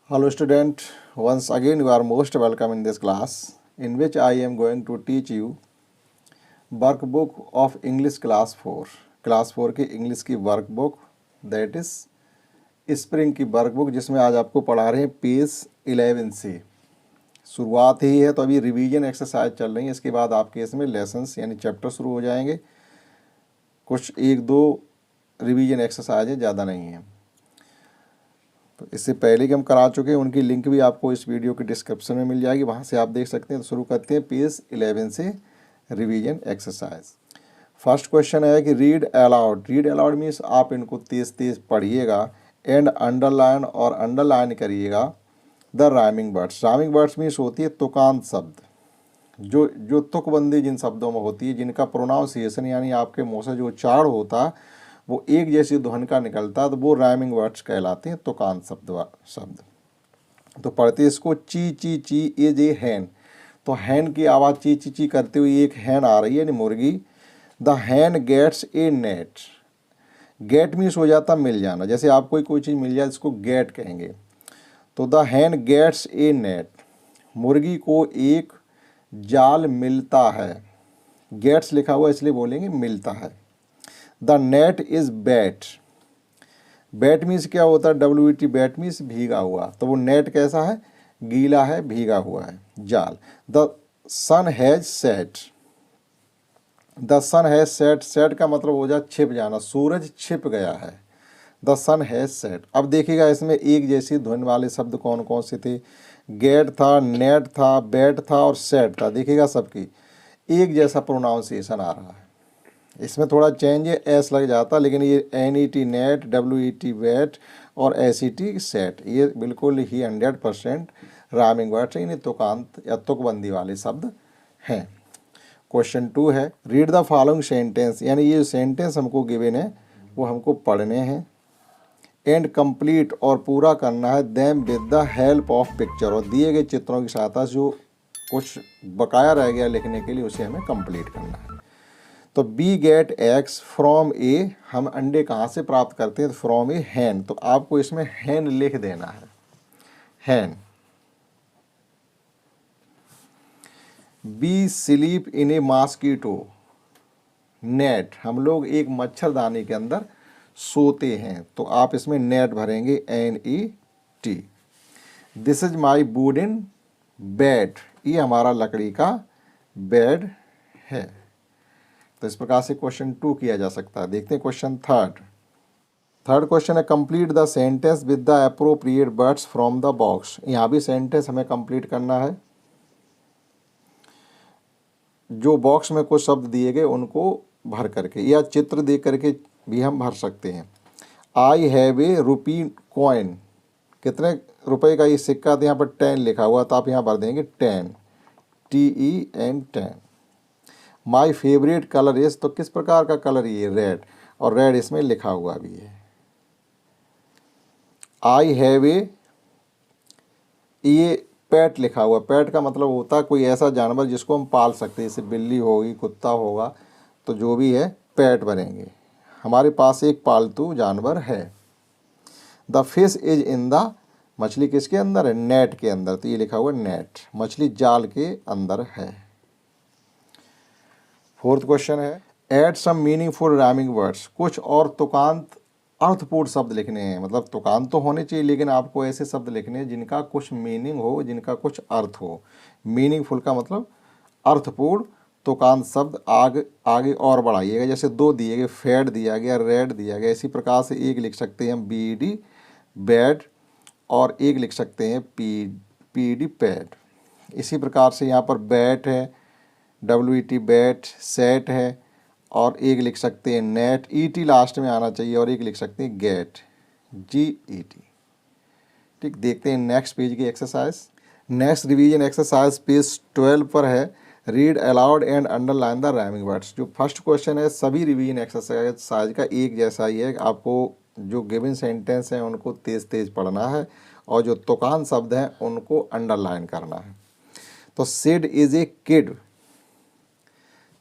Hello student, once again you are most welcome in this class in which I am going to teach you workbook of English class 4. Class 4 की English की workbook that is spring की workbook जिसमें आज आपको पढ़ा रहे हैं page 11 से। शुरुआत ही है तो अभी रिवीजन एक्सरसाइज चल रही है, इसके बाद आपके इसमें लेसन्स यानी चैप्टर शुरू हो जाएंगे। कुछ एक दो रिवीजन एक्सरसाइज है, ज़्यादा नहीं है। तो इससे पहले कि हम करा चुके हैं उनकी लिंक भी आपको इस वीडियो के डिस्क्रिप्शन में मिल जाएगी, वहाँ से आप देख सकते हैं। तो शुरू करते हैं पेज 11 से रिवीजन एक्सरसाइज। फर्स्ट क्वेश्चन है कि read aloud. Read aloud means आप इनको तेज तेज पढ़िएगा एंड अंडरलाइन और अंडरलाइन करिएगा the rhyming words. Rhyming words means होती है तुकांत शब्द, जो तुकबंदी जिन शब्दों में होती है, जिनका प्रोनाउंसिएशन यानी आपके मुँह से जो उच्चारण होता वो एक जैसी ध्वनि का निकलता है, तो वो राइमिंग वर्ड्स कहलाते हैं, तुकांत शब्द। तो पढ़ते इसको ची ची ची इज ए हैन। तो हैन की आवाज़ ची ची ची करते हुए एक हैन आ रही है, यानी मुर्गी। The hen gets a net. Get means हो जाता मिल जाना, जैसे आपको कोई चीज़ मिल जाए इसको गेट कहेंगे। तो the hen gets a net, मुर्गी को एक जाल मिलता है। गेट्स लिखा हुआ इसलिए बोलेंगे मिलता है। The net is bat. Bat means क्या होता है, WET, बैट मीन्स भीगा हुआ। तो वो नेट कैसा है, गीला है, भीगा हुआ है, जाल। The sun has set. The sun has set, set का मतलब हो जाए छिप जाना, सूरज छिप गया है। The sun has set. अब देखिएगा इसमें एक जैसी ध्वनि वाले शब्द कौन कौन से थे। गेट था, नेट था, बैट था और सेट था। देखिएगा सबकी एक जैसा प्रोनाउंसिएशन आ रहा है। इसमें थोड़ा चेंज है, एस लग जाता, लेकिन ये NET नेट, WET वेट और SET सेट, ये बिल्कुल ही 100% राइमिंग वर्ड्स हैं, इन्हें तुकांत या तुकबंदी वाले शब्द हैं। क्वेश्चन 2 है रीड द फॉलोइंग सेंटेंस, यानी ये सेंटेंस हमको गिवन है वो हमको पढ़ने हैं एंड कंप्लीट और पूरा करना है them with the help of picture, और दिए गए चित्रों की सहायता से जो कुछ बकाया रह गया लिखने के लिए उसे हमें कंप्लीट करना है। तो बी गेट एग्स फ्रॉम ए, हम अंडे कहाँ से प्राप्त करते हैं, फ्रॉम ए हैन। तो आपको इसमें हैन लिख देना है, हैन। B sleep in a mosquito net, हम लोग एक मच्छरदानी के अंदर सोते हैं, तो आप इसमें नेट भरेंगे NET। This is my wooden bed, ये हमारा लकड़ी का बेड है। तो इस प्रकार से क्वेश्चन 2 किया जा सकता है। देखते हैं क्वेश्चन थर्ड क्वेश्चन है complete the sentence with the appropriate words from the box. यहाँ भी सेंटेंस हमें कंप्लीट करना है, जो बॉक्स में कुछ शब्द दिए गए उनको भर करके, या चित्र देख करके भी हम भर सकते हैं। I have a rupee coin, कितने रुपए का ये सिक्का, तो यहाँ पर 10 लिखा हुआ, तो आप यहाँ भर देंगे 10, TEN 10। My favourite colour is, तो किस प्रकार का कलर ये, रेड, और रेड इसमें लिखा हुआ भी है। आई हैव ए, ये पेट लिखा हुआ, पेट का मतलब होता है कोई ऐसा जानवर जिसको हम पाल सकते हैं, जैसे बिल्ली होगी, कुत्ता होगा, तो जो भी है पेट बनेंगे। हमारे पास एक पालतू जानवर है। The fish is in the, मछली किसके अंदर है, नेट के अंदर, तो ये लिखा हुआ नेट, मछली जाल के अंदर है। फोर्थ क्वेश्चन है add some meaningful rhyming words, कुछ और तुकांत अर्थपूर्ण शब्द लिखने हैं। मतलब तुकांत तो होने चाहिए, लेकिन आपको ऐसे शब्द लिखने हैं जिनका कुछ मीनिंग हो, जिनका कुछ अर्थ हो। मीनिंगफुल का मतलब अर्थपूर्ण। तुकांत शब्द आगे और बढ़ाइएगा, जैसे 2 दिए गए, फेड दिया गया, रेड दिया गया, इसी प्रकार से एक लिख सकते हैं हम BED बैड, और एक लिख सकते हैं PED पैड। इसी प्रकार से यहाँ पर बैट है, WET बैट, सेट है, और एक लिख सकते हैं नेट, ET लास्ट में आना चाहिए, और एक लिख सकते हैं गेट, GET। ठीक, देखते हैं नेक्स्ट पेज की exercise. Next revision exercise page 12 पर है read aloud and underline the rhyming words. जो फर्स्ट क्वेश्चन है सभी रिवीजन एक्सरसाइज का एक जैसा ही है, आपको जो गिवन सेंटेंस हैं उनको तेज तेज पढ़ना है, और जो तुकांत शब्द हैं उनको अंडरलाइन करना है। तो Sid is a kid,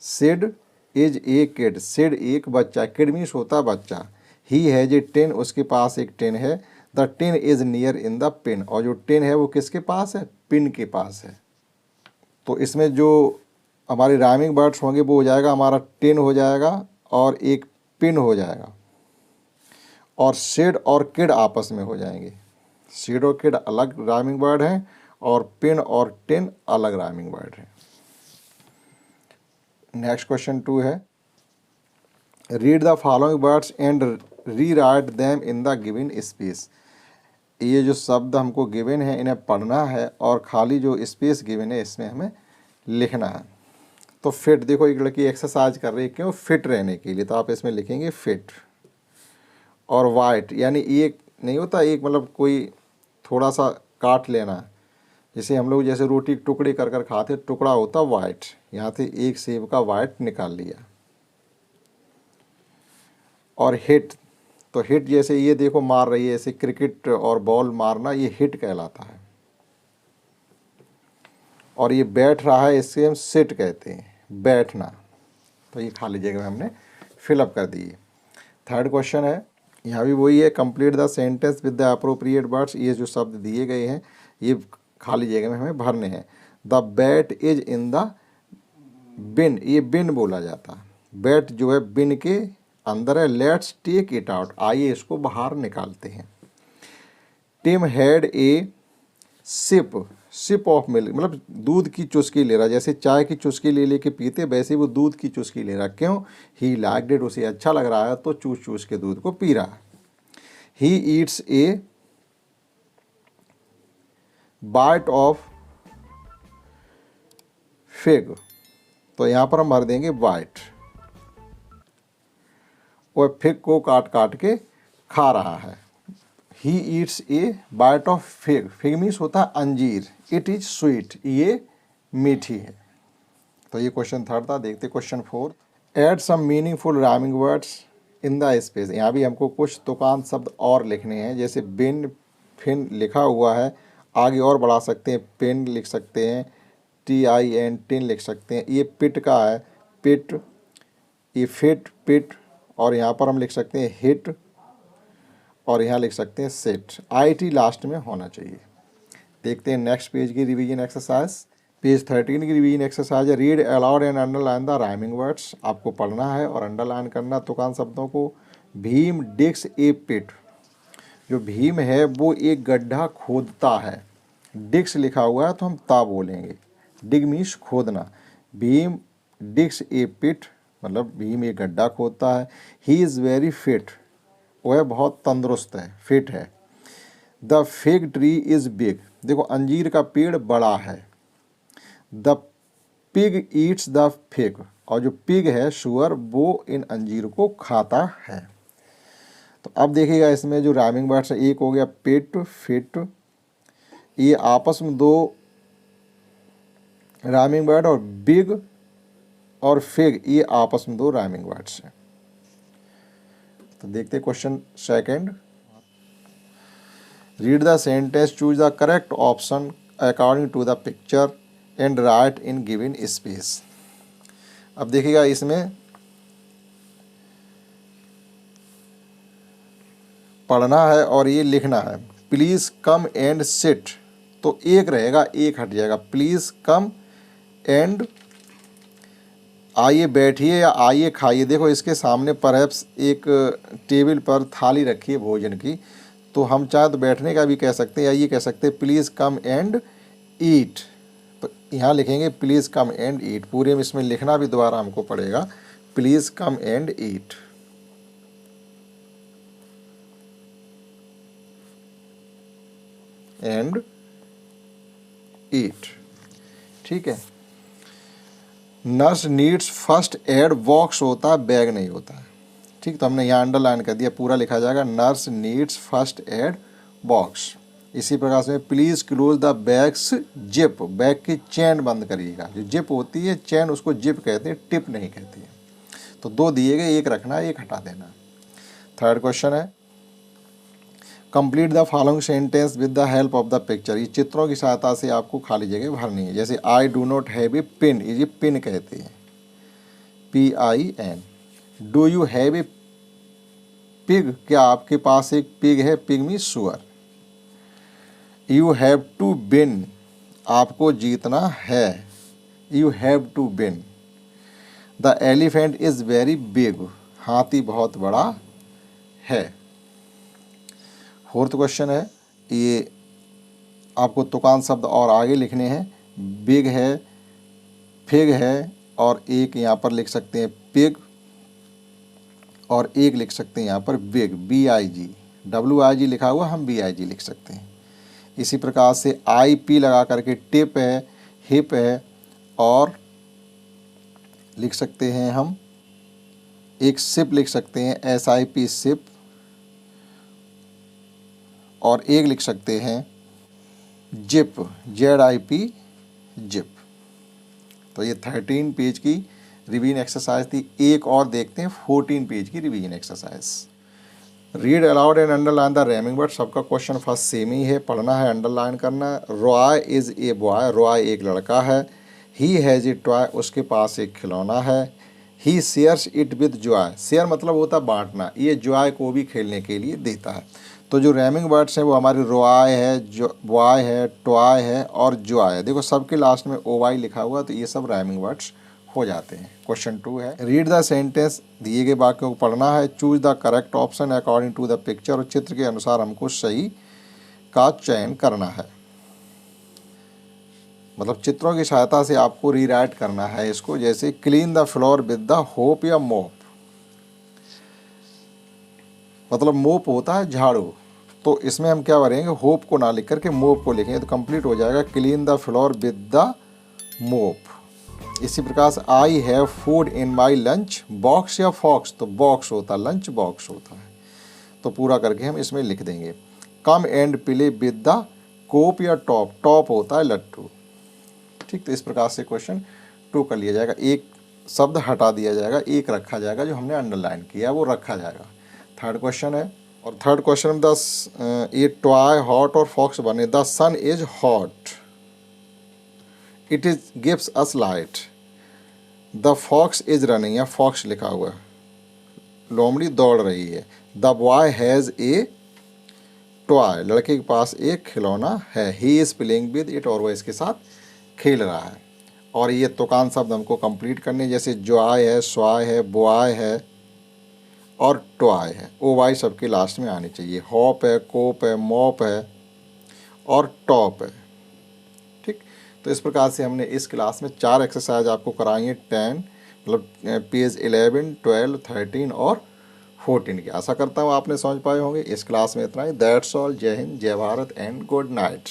Sid is a kid, Sid एक बच्चा, किड मीन्स होता बच्चा। ही हैज ए 10, उसके पास एक 10 है। The tin is near in the pin, और जो टिन है वो किसके पास है, पिन के पास है। तो इसमें जो हमारी राइमिंग वर्ड्स होंगे वो हो जाएगा हमारा टिन हो जाएगा और एक पिन हो जाएगा, और शेड और किड आपस में हो जाएंगे। शेड और किड अलग राइमिंग वर्ड हैं और पिन और टिन अलग राइमिंग वर्ड हैं। नेक्स्ट क्वेश्चन 2 है, read the following words and rewrite them in the given space. ये जो शब्द हमको गिवन है इन्हें पढ़ना है और खाली जो स्पेस गिवन है इसमें हमें लिखना है। तो फिट, देखो एक लड़की एक्सरसाइज कर रही है, क्यों, फिट रहने के लिए, तो आप इसमें लिखेंगे फिट। और वाइट यानी एक नहीं होता, एक मतलब कोई थोड़ा सा काट लेना, जैसे हम लोग जैसे रोटी टुकड़े कर कर खाते, टुकड़ा होता वाइट, यहाँ से एक सेब का वाइट निकाल लिया। और हिट, तो हिट जैसे ये देखो मार रही है, ऐसे क्रिकेट और बॉल मारना, ये हिट कहलाता है। और ये बैठ रहा है, इससे हम सिट कहते हैं, बैठना। तो ये खाली जगह में हमने फिलअप कर दी। थर्ड क्वेश्चन है, यहाँ भी वही है, complete the sentence with the appropriate words. ये जो शब्द दिए गए हैं ये खाली जगह में हमें भरने हैं। The bat is in the bin, ये बिन बोला जाता है, बैट जो है बिन के अंदर है। लेट्स टेक इट आउट, आइए इसको बाहर निकालते हैं। Tim had a sip of milk, मतलब दूध की चुस्की ले रहा, जैसे चाय की चुस्की ले लेके पीते वैसे वो दूध की चुस्की ले रहा। क्यों, ही लाइक्ड इट, उसे अच्छा लग रहा है तो चूस चूस के दूध को पी रहा है। He eats a bite of fig, तो यहाँ पर हम भर देंगे बाइट, और फिग को काट काट के खा रहा है। He eats a bite of fig, fig means होता है अंजीर, इट इज स्वीट, ये मीठी है। तो ये क्वेश्चन थर्ड था। देखते question 4, add some meaningful rhyming words in the space. यहाँ भी हमको कुछ तुकांत शब्द और लिखने हैं, जैसे बिन फिन लिखा हुआ है, आगे और बढ़ा सकते हैं, पेन लिख सकते हैं, TIN टिन लिख सकते हैं। ये पिट का है, पिट, ये फिट पिट, और यहाँ पर हम लिख सकते हैं हिट, और यहाँ लिख सकते हैं सेट, IT लास्ट में होना चाहिए। देखते हैं नेक्स्ट पेज की रिवीजन एक्सरसाइज। पेज 13 की रिवीजन एक्सरसाइज है, read aloud and underline the rhyming words. आपको पढ़ना है और अंडरलाइन करना तुकांत शब्दों को। भीम डिग्स ए पिट, जो भीम है वो एक गड्ढा खोदता है। डिग्स लिखा हुआ है तो हम ता बोलेंगे, डिग मीन्स खोदना। भीम डिग्स ए पिट, मतलब भीम एक गड्ढा खोदता है। ही इज़ वेरी फिट, वह बहुत तंदुरुस्त है, फिट है। The fig tree is big, देखो अंजीर का पेड़ बड़ा है। The pig eats the fig, और जो पिग है शुअर, वो इन अंजीर को खाता है। तो अब देखिएगा इसमें जो राइमिंग वर्ड्स है, एक हो गया पिट फिट, ये आपस में दो राइमिंग वर्ड, और बिग और फिग ये आपस में दो राइमिंग वर्ड्स हैं। तो देखते question second, read the sentence, choose the correct option according to the picture and write in given space. अब देखिएगा इसमें पढ़ना है और ये लिखना है। प्लीज़ कम एंड सिट, तो एक रहेगा, एक हट जाएगा। प्लीज़ कम एंड, आइए बैठिए या आइए खाइए। देखो इसके सामने परहैप्स एक टेबल पर थाली रखी है भोजन की, तो हम चाहे तो बैठने का भी कह सकते हैं, या ये कह सकते हैं प्लीज़ कम एंड ईट। तो यहाँ लिखेंगे प्लीज़ कम एंड ईट, पूरे में इसमें लिखना भी दोबारा हमको पड़ेगा, please come and eat. And eat, ठीक है। Nurse needs first aid box होता है, बैग नहीं होता है, ठीक। तो हमने यहाँ अंडरलाइन कर दिया, पूरा लिखा जाएगा nurse needs first aid box. इसी प्रकार से please close the bags zip, bag की चैन बंद करिएगा। जो जिप होती है चैन, उसको जिप कहते हैं, टिप नहीं कहती है। तो दो दिए गए, एक रखना है, एक हटा देना। थर्ड क्वेश्चन है, complete the following sentence with the help of the picture. ये चित्रों की सहायता से आपको खाली जगह भरनी है। जैसे I do not have a pin, ये पिन कहते हैं, PIN। Do you have a pig, क्या आपके पास एक पिग है? पिग मीन्स सुअर। यू हैव टू विन, आपको जीतना है। You have to win. The elephant is very big, हाथी बहुत बड़ा है। फोर्थ क्वेश्चन है, ये आपको तुकान शब्द और आगे लिखने हैं। बिग है, फिग है, और एक यहाँ पर लिख सकते हैं पिग, और एक लिख सकते हैं यहाँ पर बिग, BIG। WIG लिखा हुआ, हम BIG लिख सकते हैं। इसी प्रकार से IP लगा करके टिप है, हिप है, और लिख सकते हैं हम एक सिप लिख सकते हैं, SIP सिप, और एक लिख सकते हैं जिप, ZIP जिप। तो ये 13 पेज की रिवीजन एक्सरसाइज थी। एक और देखते हैं 14 पेज की revision exercise. Read aloud and underline the rhyming word. सबका क्वेश्चन फर्स्ट सेम ही है, पढ़ना है, अंडरलाइन करना है। Roy is a boy, Roy एक लड़का है। ही हैज़ ए टॉय, उसके पास एक खिलौना है। He shares it with Joy, share मतलब होता है बांटना, ये जॉय को भी खेलने के लिए देता है। तो जो रैमिंग वर्ड्स हैं वो हमारे रॉय है, जो बॉय है, टॉय है और जॉय है। देखो सबके लास्ट में OY लिखा हुआ, तो ये सब रैमिंग वर्ड्स हो जाते हैं। क्वेश्चन 2 है, रीड द सेंटेंस, दिए गए वाक्यों को पढ़ना है। Choose the correct option according to the picture, और चित्र के अनुसार हमको सही का चयन करना है। मतलब चित्रों की सहायता से आपको रीराइट करना है इसको। जैसे clean the floor with the hope या मोप, मतलब मोप होता है झाड़ू, तो इसमें हम क्या करेंगे, होप को ना लिख करके मोप को लिखेंगे, तो कंप्लीट हो जाएगा clean the floor with the मोप। इसी प्रकार से I have food in my lunch box या फॉक्स, तो बॉक्स होता है, लंच बॉक्स होता है, तो पूरा करके हम इसमें लिख देंगे। Come and play with the cop या टॉप, टॉप होता है लट्टू। ठीक, तो इस प्रकार से क्वेश्चन 2 कर लिया जाएगा। एक शब्द हटा दिया जाएगा, एक रखा जाएगा, जो हमने अंडरलाइन किया वो रखा जाएगा। थर्ड क्वेश्चन है, और थर्ड क्वेश्चन में ये टॉय हॉट और फॉक्स बने। The sun is hot, it is gives us light. The fox is running, या फॉक्स लिखा हुआ है, लोमड़ी दौड़ रही है। The boy has a toy, लड़के के पास एक खिलौना है। He is playing with it, और वह इसके साथ खेल रहा है। और ये तुकान शब्द हमको कंप्लीट करने, जैसे जॉय है, स्वाय है, बॉय है और टॉय है। OY सबके लास्ट में आनी चाहिए। हॉप है, कोप है, मॉप है और टॉप है। ठीक, तो इस प्रकार से हमने इस क्लास में 4 एक्सरसाइज आपको कराई हैं। 10 मतलब पेज 11, 12, 13 और 14 की। आशा करता हूँ आपने समझ पाए होंगे। इस क्लास में इतना ही। That's all. जय हिंद, जय भारत एंड गुड नाइट।